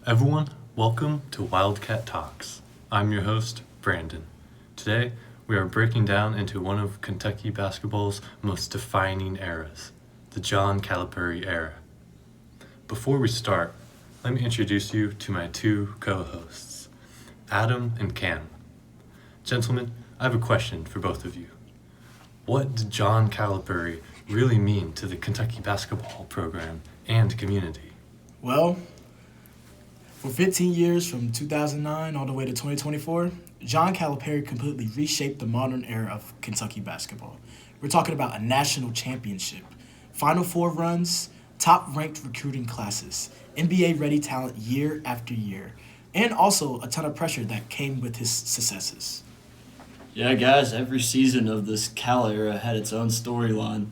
Everyone, welcome to Wildcat Talks. I'm your host, Brandon. Today, we are breaking down into one of Kentucky basketball's most defining eras, the John Calipari Era. Before we start, let me introduce you to my two co-hosts, Adam and Cam. Gentlemen, I have a question for both of you. What did John Calipari really mean to the Kentucky basketball program and community? Well, for 15 years from 2009 all the way to 2024, John Calipari completely reshaped the modern era of Kentucky basketball. We're talking about a national championship, Final Four runs, top-ranked recruiting classes, NBA-ready talent year after year, and also a ton of pressure that came with his successes. Yeah, guys, every season of this Cal era had its own storyline,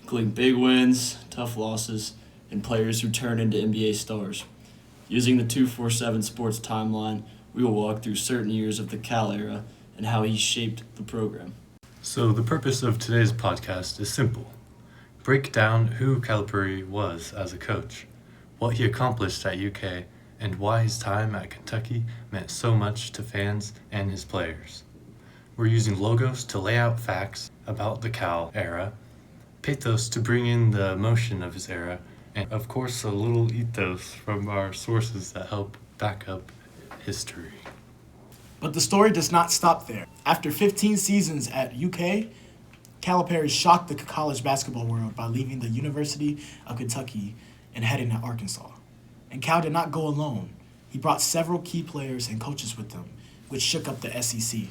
including big wins, tough losses, and players who turned into NBA stars. Using the 247 Sports timeline, we will walk through certain years of the Cal era and how he shaped the program. So the purpose of today's podcast is simple. Break down who Calipari was as a coach, what he accomplished at UK, and why his time at Kentucky meant so much to fans and his players. We're using logos to lay out facts about the Cal era, pathos to bring in the emotion of his era, and of course a little ethos from our sources that help back up history. But the story does not stop there. After 15 seasons at UK, Calipari shocked the college basketball world by leaving the University of Kentucky and heading to Arkansas. And Cal did not go alone. He brought several key players and coaches with him, which shook up the SEC.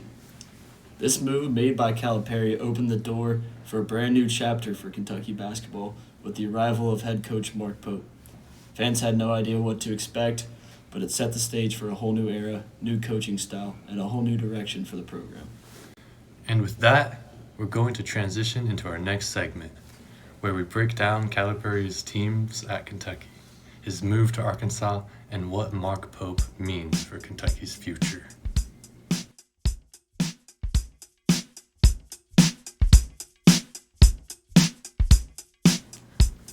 This move made by Calipari opened the door for a brand new chapter for Kentucky basketball with the arrival of head coach Mark Pope. Fans had no idea what to expect, but it set the stage for a whole new era, new coaching style, and a whole new direction for the program. And with that, we're going to transition into our next segment, where we break down Calipari's teams at Kentucky, his move to Arkansas, and what Mark Pope means for Kentucky's future.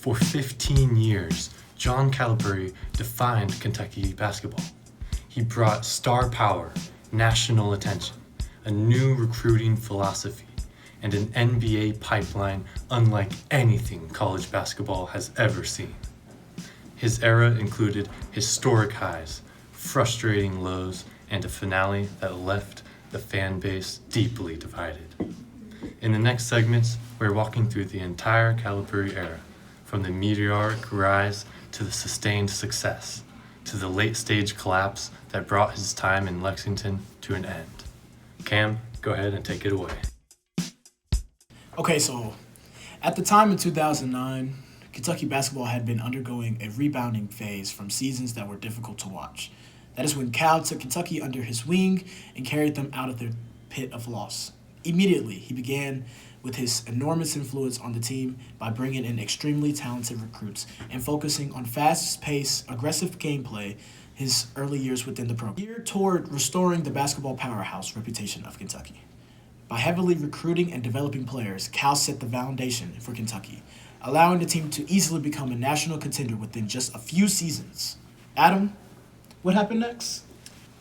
For 15 years, John Calipari defined Kentucky basketball. He brought star power, national attention, a new recruiting philosophy, and an NBA pipeline unlike anything college basketball has ever seen. His era included historic highs, frustrating lows, and a finale that left the fan base deeply divided. In the next segments, we're walking through the entire Calipari era, from the meteoric rise to the sustained success, to the late-stage collapse that brought his time in Lexington to an end. Cam, go ahead and take it away. Okay, so at the time in 2009, Kentucky basketball had been undergoing a rebounding phase from seasons that were difficult to watch. That is when Cal took Kentucky under his wing and carried them out of their pit of loss. Immediately, he began with his enormous influence on the team by bringing in extremely talented recruits and focusing on fast-paced, aggressive gameplay his early years within the program, geared toward restoring the basketball powerhouse reputation of Kentucky. By heavily recruiting and developing players, Cal set the foundation for Kentucky, allowing the team to easily become a national contender within just a few seasons. Adam, what happened next?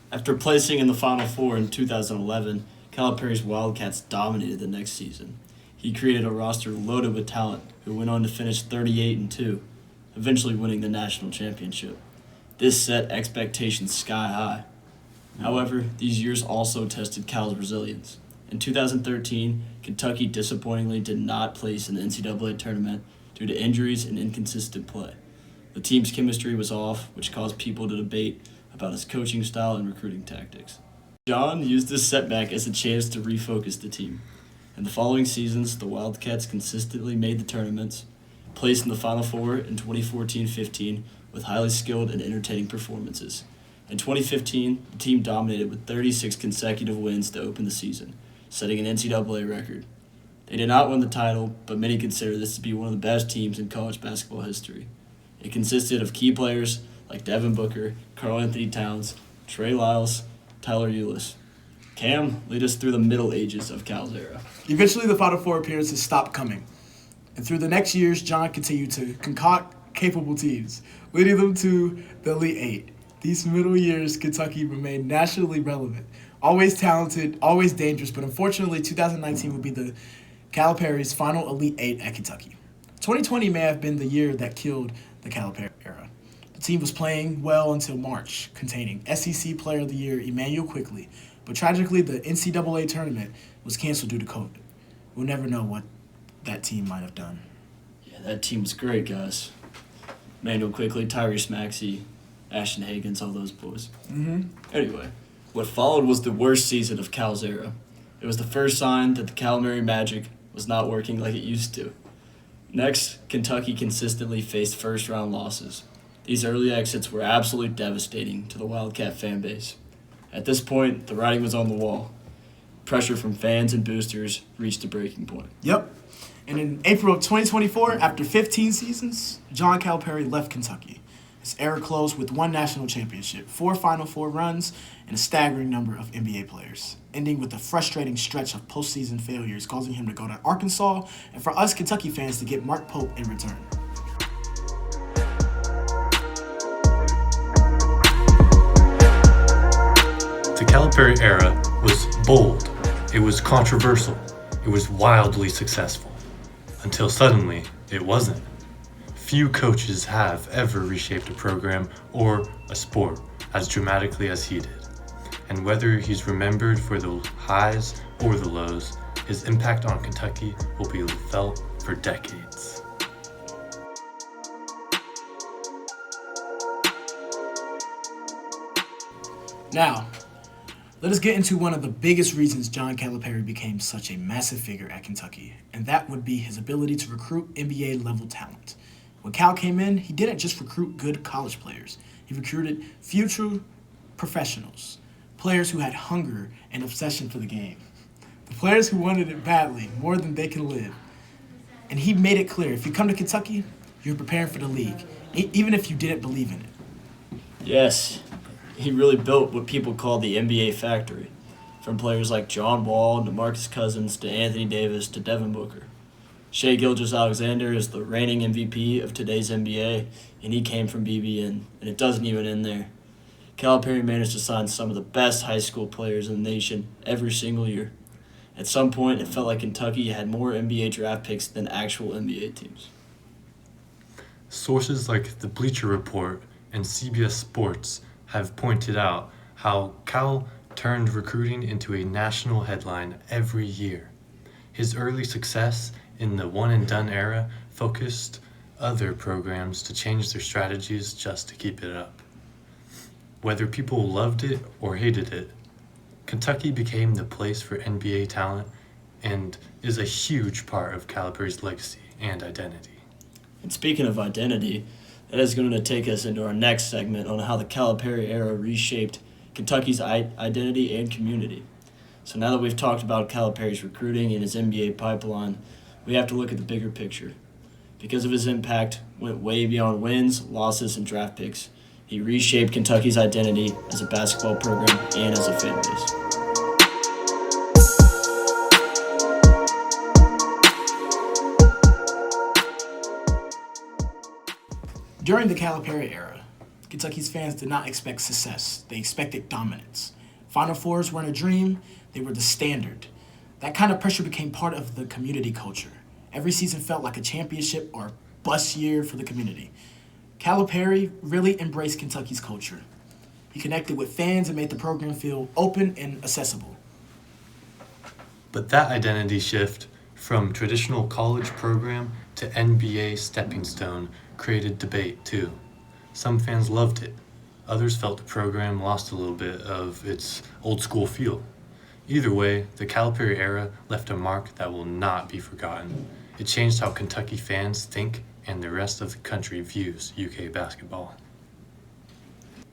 After placing in the Final Four in 2011, Calipari's Wildcats dominated the next season. He created a roster loaded with talent who went on to finish 38-2, eventually winning the national championship. This set expectations sky high. However, these years also tested Cal's resilience. In 2013, Kentucky disappointingly did not place in the NCAA tournament due to injuries and inconsistent play. The team's chemistry was off, which caused people to debate about his coaching style and recruiting tactics. John used this setback as a chance to refocus the team. In the following seasons, the Wildcats consistently made the tournaments, placed in the Final Four in 2014-15 with highly skilled and entertaining performances. In 2015, the team dominated with 36 consecutive wins to open the season, setting an NCAA record. They did not win the title, but many consider this to be one of the best teams in college basketball history. It consisted of key players like Devin Booker, Karl Anthony Towns, Trey Lyles, Tyler Ulis. Cam, lead us through the Middle Ages of Cal's era. Eventually, the Final Four appearances stopped coming. And through the next years, John continued to concoct capable teams, leading them to the Elite Eight. These middle years, Kentucky remained nationally relevant. Always talented, always dangerous, but unfortunately, 2019 would be the Calipari's final Elite Eight at Kentucky. 2020 may have been the year that killed the Calipari era. The team was playing well until March, containing SEC Player of the Year Emmanuel Quickly, but tragically, the NCAA tournament was canceled due to COVID. We'll never know what that team might have done. Yeah, that team was great, guys. Manuel Quickly, Tyrese Maxey, Ashton Hagans, all those boys. Anyway, what followed was the worst season of Cal's era. It was the first sign that the Calamari Magic was not working like it used to. Next, Kentucky consistently faced first-round losses. These early exits were absolutely devastating to the Wildcat fan base. At this point, the writing was on the wall. Pressure from fans and boosters reached a breaking point. Yep. And in April of 2024, after 15 seasons, John Calipari left Kentucky. His era closed with one national championship, 4 Final Four runs, and a staggering number of NBA players, ending with a frustrating stretch of postseason failures, causing him to go to Arkansas, and for us Kentucky fans to get Mark Pope in return. The Calipari era was bold, it was controversial, it was wildly successful. Until suddenly, it wasn't. Few coaches have ever reshaped a program or a sport as dramatically as he did. And whether he's remembered for the highs or the lows, his impact on Kentucky will be felt for decades. Now, let us get into one of the biggest reasons John Calipari became such a massive figure at Kentucky, and that would be his ability to recruit NBA-level talent. When Cal came in, he didn't just recruit good college players. He recruited future professionals, players who had hunger and obsession for the game, the players who wanted it badly, more than they can live. And he made it clear, if you come to Kentucky, you're preparing for the league, even if you didn't believe in it. Yes, he really built what people call the NBA factory, from players like John Wall, DeMarcus Cousins, to Anthony Davis, to Devin Booker. Shai Gilgeous-Alexander is the reigning MVP of today's NBA, and he came from BBN, and it doesn't even end there. Calipari managed to sign some of the best high school players in the nation every single year. At some point, it felt like Kentucky had more NBA draft picks than actual NBA teams. Sources like the Bleacher Report and CBS Sports have pointed out how Cal turned recruiting into a national headline every year. His early success in the one-and-done era focused other programs to change their strategies just to keep it up. Whether people loved it or hated it, Kentucky became the place for NBA talent and is a huge part of Calipari's legacy and identity. And speaking of identity, that is going to take us into our next segment on how the Calipari era reshaped Kentucky's identity and community. So now that we've talked about Calipari's recruiting and his NBA pipeline, we have to look at the bigger picture. Because of his impact, went way beyond wins, losses, and draft picks. He reshaped Kentucky's identity as a basketball program and as a fan base. During the Calipari era, Kentucky's fans did not expect success. They expected dominance. Final Fours weren't a dream, they were the standard. That kind of pressure became part of the community culture. Every season felt like a championship or bust year for the community. Calipari really embraced Kentucky's culture. He connected with fans and made the program feel open and accessible. But that identity shift from traditional college program to NBA stepping stone created debate too. Some fans loved it. Others felt the program lost a little bit of its old school feel. Either way, the Calipari era left a mark that will not be forgotten. It changed how Kentucky fans think and the rest of the country views UK basketball.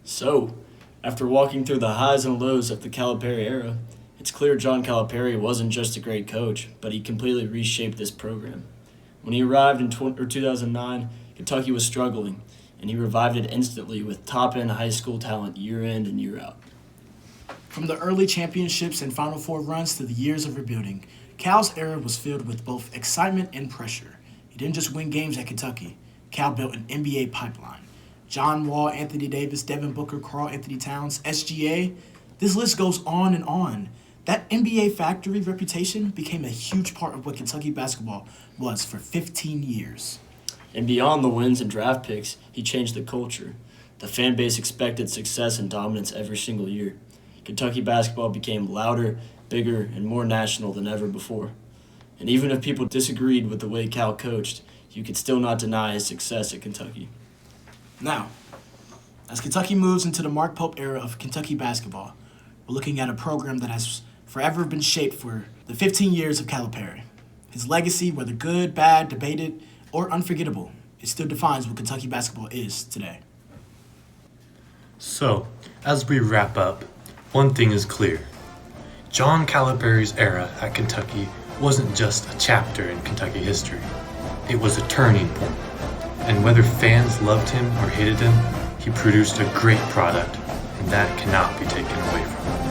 So, after walking through the highs and lows of the Calipari era, it's clear John Calipari wasn't just a great coach, but he completely reshaped this program. When he arrived in 2009, Kentucky was struggling, and he revived it instantly with top-end high school talent year in and year out. From the early championships and Final Four runs to the years of rebuilding, Cal's era was filled with both excitement and pressure. He didn't just win games at Kentucky. Cal built an NBA pipeline. John Wall, Anthony Davis, Devin Booker, Karl Anthony Towns, SGA. This list goes on and on. That NBA factory reputation became a huge part of what Kentucky basketball was for 15 years. And beyond the wins and draft picks, he changed the culture. The fan base expected success and dominance every single year. Kentucky basketball became louder, bigger, and more national than ever before. And even if people disagreed with the way Cal coached, you could still not deny his success at Kentucky. Now, as Kentucky moves into the Mark Pope era of Kentucky basketball, we're looking at a program that has forever been shaped for the 15 years of Calipari. His legacy, whether good, bad, debated, or unforgettable, it still defines what Kentucky basketball is today. So, as we wrap up, one thing is clear. John Calipari's era at Kentucky wasn't just a chapter in Kentucky history. It was a turning point. And whether fans loved him or hated him, he produced a great product, and that cannot be taken away from him.